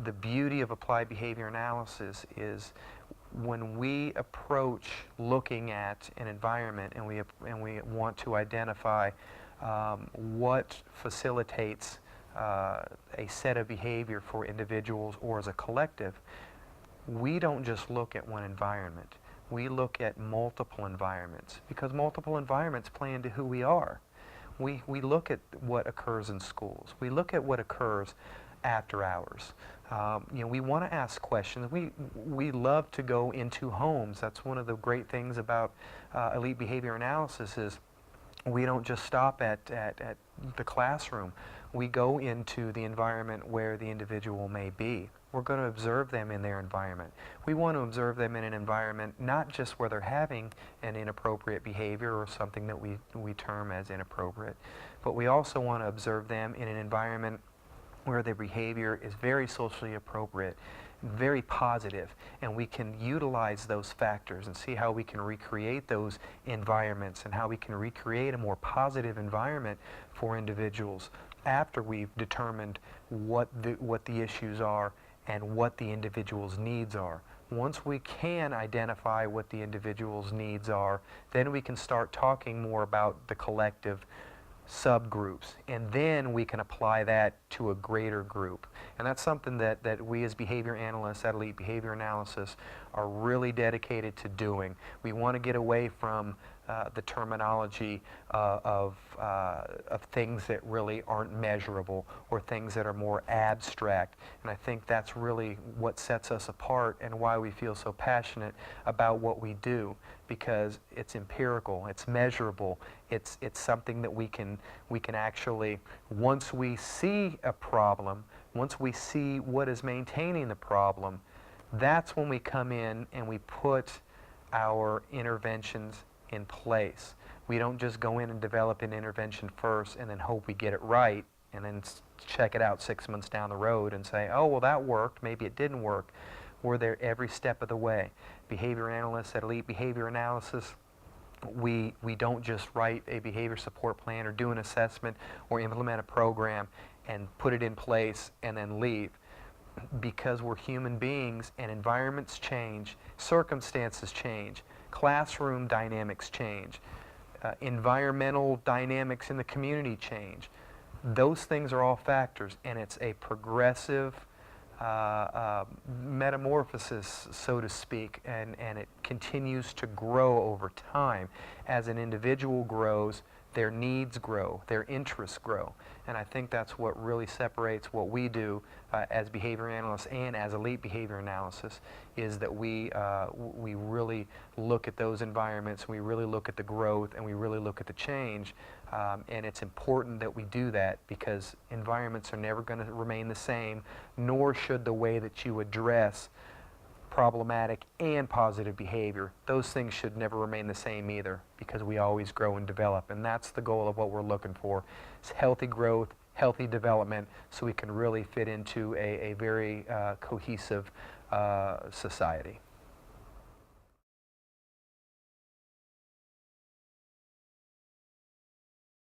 the beauty of applied behavior analysis is when we approach looking at an environment and we want to identify what facilitates a set of behavior for individuals or as a collective, we don't just look at one environment. We look at multiple environments because multiple environments play into who we are. We look at what occurs in schools. We look at what occurs after hours. We want to ask questions. We love to go into homes. That's one of the great things about elite behavior analysis is we don't just stop at the classroom. We go into the environment where the individual may be. We're going to observe them in their environment. We want to observe them in an environment not just where they're having an inappropriate behavior or something that we term as inappropriate, but we also want to observe them in an environment where their behavior is very socially appropriate, very positive, and we can utilize those factors and see how we can recreate those environments and how we can recreate a more positive environment for individuals after we've determined what the issues are and what the individual's needs are. Once we can identify what the individual's needs are, then we can start talking more about the collective subgroups, and then we can apply that to a greater group. And that's something that we as behavior analysts at Elite Behavior Analysis are really dedicated to doing. We want to get away from the terminology of things that really aren't measurable or things that are more abstract. And I think that's really what sets us apart and why we feel so passionate about what we do, because it's empirical, it's measurable, it's something that we can actually, once we see a problem, once we see what is maintaining the problem, that's when we come in and we put our interventions in place. We don't just go in and develop an intervention first and then hope we get it right and then check it out 6 months down the road and say, oh, well, that worked, maybe it didn't work. We're there every step of the way. Behavior analysts at Elite Behavior Analysis, we don't just write a behavior support plan or do an assessment or implement a program and put it in place and then leave. Because we're human beings and environments change, circumstances change, classroom dynamics change, environmental dynamics in the community change. Those things are all factors, and it's a progressive metamorphosis, so to speak, and it continues to grow over time. As an individual grows, their needs grow, their interests grow, and I think that's what really separates what we do as behavior analysts and as Elite Behavior Analysis, is that we really look at those environments, we really look at the growth, and we really look at the change, and it's important that we do that because environments are never going to remain the same, nor should the way that you address problematic and positive behavior. Those things should never remain the same either, because we always grow and develop, and that's the goal of what we're looking for. It's healthy growth, healthy development, so we can really fit into a very cohesive society.